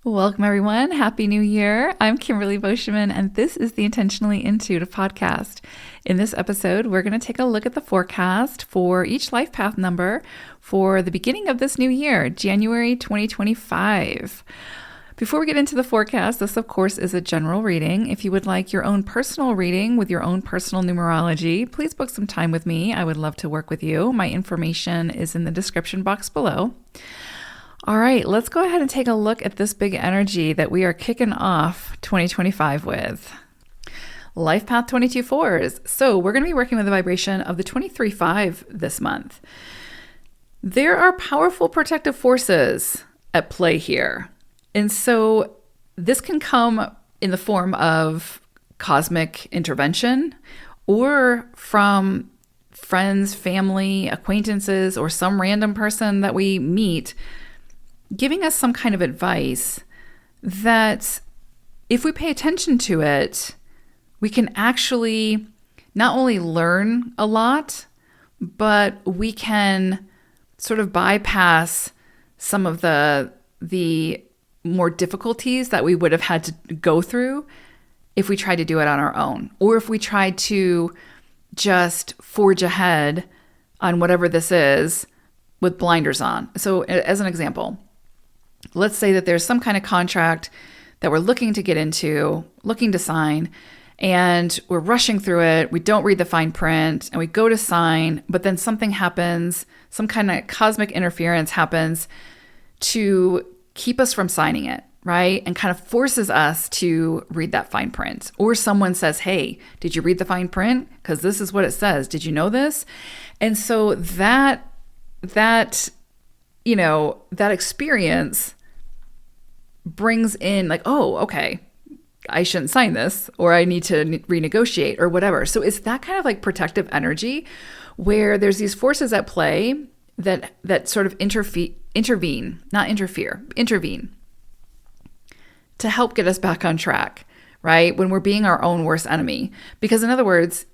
Welcome, everyone. Happy New Year. I'm Kimberly Boschman, and this is the Intentionally Intuitive podcast. In this episode, we're going to take a look at the forecast for each life path number for the beginning of this new year, January 2025. Before we get into the forecast, this, of course, is a general reading. If you would like your own personal reading with your own personal numerology, please book some time with me. I would love to work with you. My information is in the description box below. All right, let's go ahead and take a look at this big energy that we are kicking off 2025 with. Life Path 22-4s. So we're going to be working with the vibration of the 23-5 this month. There are powerful protective forces at play here. And so this can come in the form of cosmic intervention or from friends, family, acquaintances, or some random person that we meet giving us some kind of advice that if we pay attention to it, we can actually not only learn a lot, but we can sort of bypass some of the more difficulties that we would have had to go through if we tried to do it on our own, or if we tried to just forge ahead on whatever this is with blinders on. So as an example, let's say that there's some kind of contract that we're looking to get into, looking to sign, and we're rushing through it. We don't read the fine print and we go to sign, but then something happens, some kind of cosmic interference happens to keep us from signing it, right? And kind of forces us to read that fine print. Or someone says, hey, did you read the fine print? Because this is what it says. Did you know this? And so that experience brings in like, oh, okay, I shouldn't sign this, or I need to renegotiate or whatever. So it's that kind of like protective energy where there's these forces at play that sort of intervene to help get us back on track, right? When we're being our own worst enemy. Because in other words,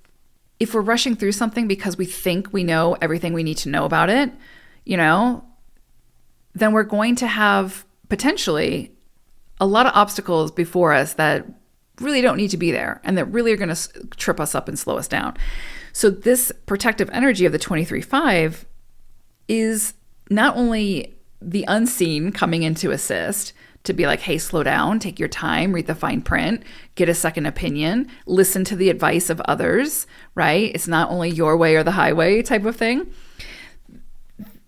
if we're rushing through something because we think we know everything we need to know about it, then we're going to have potentially a lot of obstacles before us that really don't need to be there and that really are going to trip us up and slow us down. So this protective energy of the 23-5 is not only the unseen coming in to assist, to be like, hey, slow down, take your time, read the fine print, get a second opinion, listen to the advice of others, right? It's not only your way or the highway type of thing.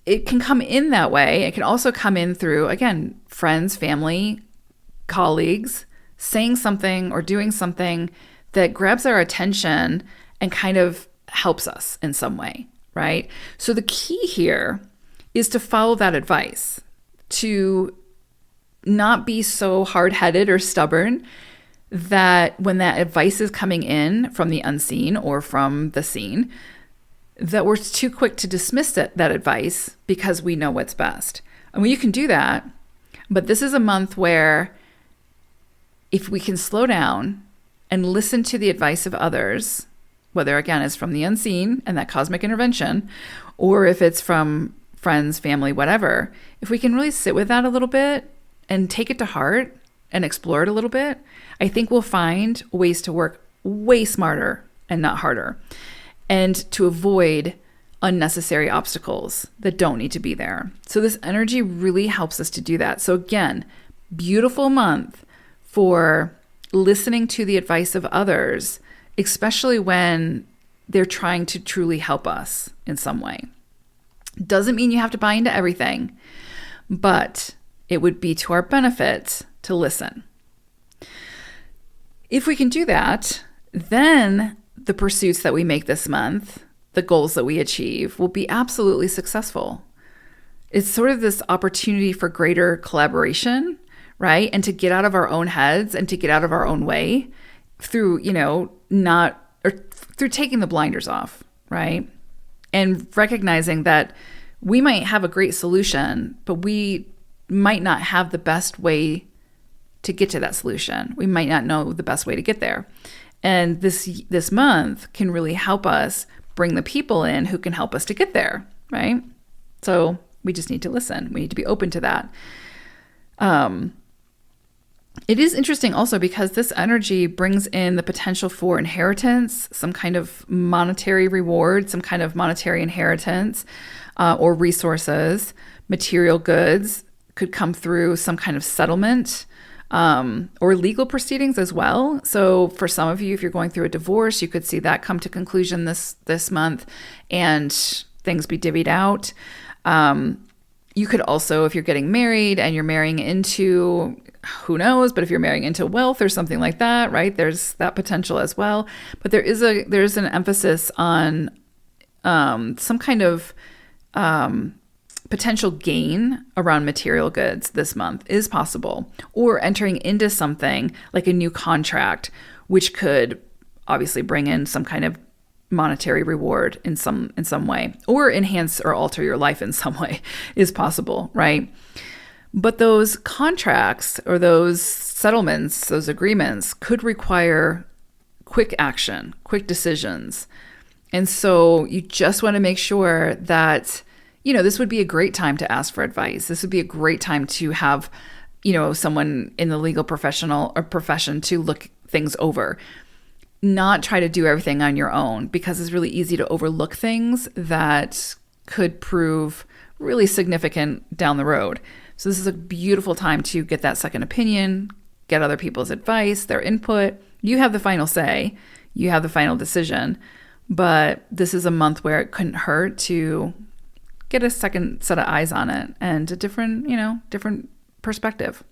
It can come in that way. It can also come in through, again, friends, family, colleagues, saying something or doing something that grabs our attention and kind of helps us in some way, right? So the key here is to follow that advice, to not be so hard-headed or stubborn that when that advice is coming in from the unseen or from the seen, that we're too quick to dismiss that advice because we know what's best. I mean, you can do that, but this is a month where if we can slow down and listen to the advice of others, whether again it's from the unseen and that cosmic intervention, or if it's from friends, family, whatever, if we can really sit with that a little bit and take it to heart and explore it a little bit, I think we'll find ways to work way smarter and not harder, and to avoid unnecessary obstacles that don't need to be there. So this energy really helps us to do that. So again, beautiful month for listening to the advice of others, especially when they're trying to truly help us in some way. Doesn't mean you have to buy into everything, but it would be to our benefit to listen. If we can do that, then the pursuits that we make this month, the goals that we achieve, will be absolutely successful. It's sort of this opportunity for greater collaboration, right? And to get out of our own heads and to get out of our own way through, through taking the blinders off, right? And recognizing that we might have a great solution, but we might not have the best way to get to that solution. We might not know the best way to get there. And this month can really help us bring the people in who can help us to get there, right? So we just need to listen. We need to be open to that. It is interesting also because this energy brings in the potential for inheritance, some kind of monetary reward, some kind of monetary inheritance, or resources, material goods could come through some kind of settlement, or legal proceedings as well. So for some of you, if you're going through a divorce, you could see that come to conclusion this month and things be divvied out. You could also, if you're getting married and you're marrying into, who knows, but if you're marrying into wealth or something like that, right, there's that potential as well. But there's an emphasis on some kind of potential gain around material goods this month is possible, or entering into something like a new contract, which could obviously bring in some kind of monetary reward in some way, or enhance or alter your life in some way is possible, right? But those contracts or those settlements, those agreements could require quick action, quick decisions. And so you just want to make sure that, this would be a great time to ask for advice. This would be a great time to have, someone in the legal profession to look things over. Not try to do everything on your own, because it's really easy to overlook things that could prove really significant down the road. So this is a beautiful time to get that second opinion, get other people's advice, their input. You have the final say, you have the final decision, but this is a month where it couldn't hurt to get a second set of eyes on it and a different perspective.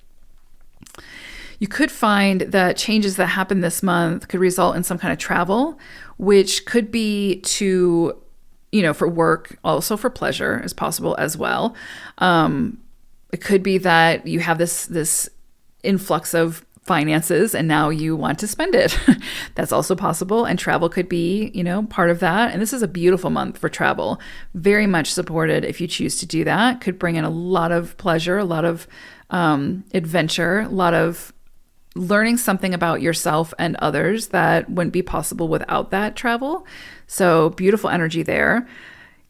You could find that changes that happen this month could result in some kind of travel, which could be to, for work, also for pleasure is possible as well. It could be that you have this influx of finances and now you want to spend it. That's also possible. And travel could be, part of that. And this is a beautiful month for travel. Very much supported if you choose to do that. Could bring in a lot of pleasure, a lot of adventure, a lot of learning something about yourself and others that wouldn't be possible without that travel. So beautiful energy there.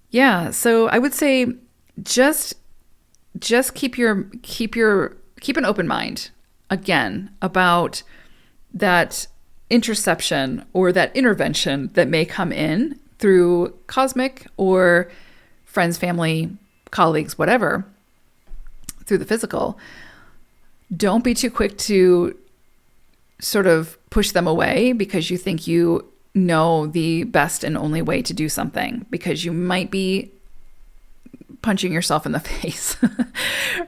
Yeah. So I would say just keep an open mind again about that interception or that intervention that may come in through cosmic or friends, family, colleagues, whatever, through the physical. Don't be too quick to sort of push them away because you think you know the best and only way to do something, because you might be punching yourself in the face,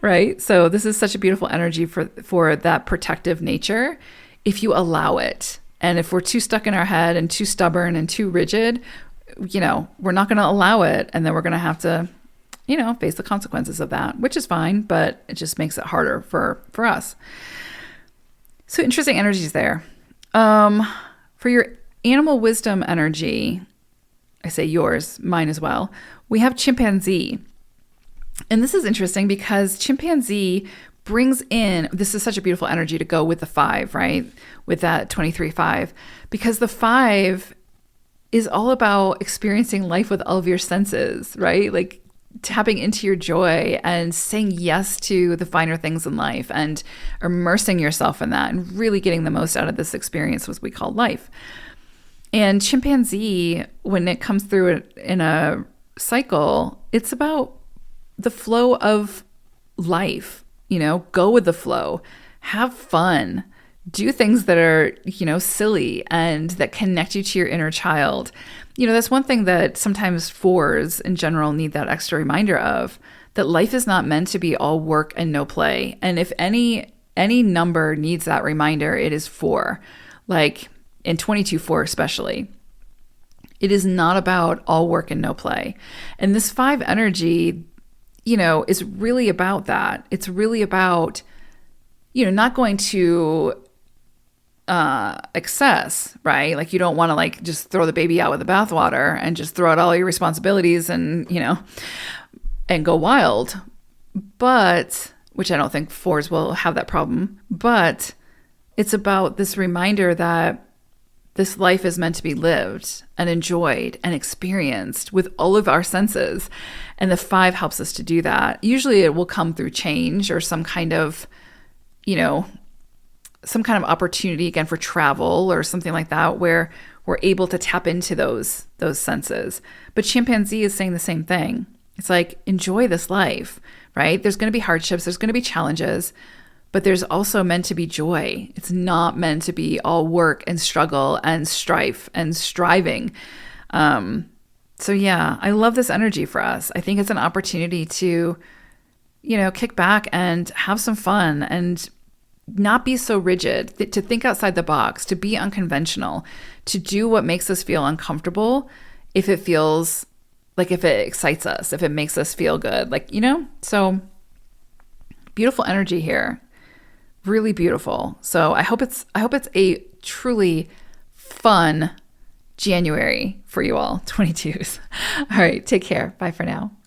right? So this is such a beautiful energy for that protective nature if you allow it. And if we're too stuck in our head and too stubborn and too rigid, we're not going to allow it. And then we're going to have to, face the consequences of that, which is fine, but it just makes it harder for us. So interesting energies there. For your animal wisdom energy, I say yours, mine as well, we have chimpanzee. And this is interesting because chimpanzee brings in, this is such a beautiful energy to go with the 5, right? With that 23-5, because the 5 is all about experiencing life with all of your senses, right? Like tapping into your joy and saying yes to the finer things in life and immersing yourself in that and really getting the most out of this experience, what we call life. And chimpanzee, when it comes through in a cycle, it's about the flow of life, go with the flow, have fun, do things that are, silly and that connect you to your inner child. That's one thing that sometimes 4s in general need that extra reminder of, that life is not meant to be all work and no play. And if any number needs that reminder, it is 4, like in 22-4 especially. It is not about all work and no play. And this 5 energy, is really about that. It's really about, not going to excess, right? Like you don't want to just throw the baby out with the bathwater and just throw out all your responsibilities and, and go wild. But, which I don't think 4s will have that problem, but it's about this reminder that this life is meant to be lived and enjoyed and experienced with all of our senses. And the 5 helps us to do that. Usually it will come through change or some kind of, some kind of opportunity again for travel or something like that, where we're able to tap into those senses. But chimpanzee is saying the same thing. It's like, enjoy this life, right? There's going to be hardships, there's going to be challenges, but there's also meant to be joy. It's not meant to be all work and struggle and strife and striving. So yeah, I love this energy for us. I think it's an opportunity to, kick back and have some fun and not be so rigid, to think outside the box, to be unconventional, to do what makes us feel uncomfortable if it feels like, if it excites us, if it makes us feel good, so beautiful energy here. Really beautiful. So I hope it's a truly fun January for you all, 22s. All right, take care. Bye for now.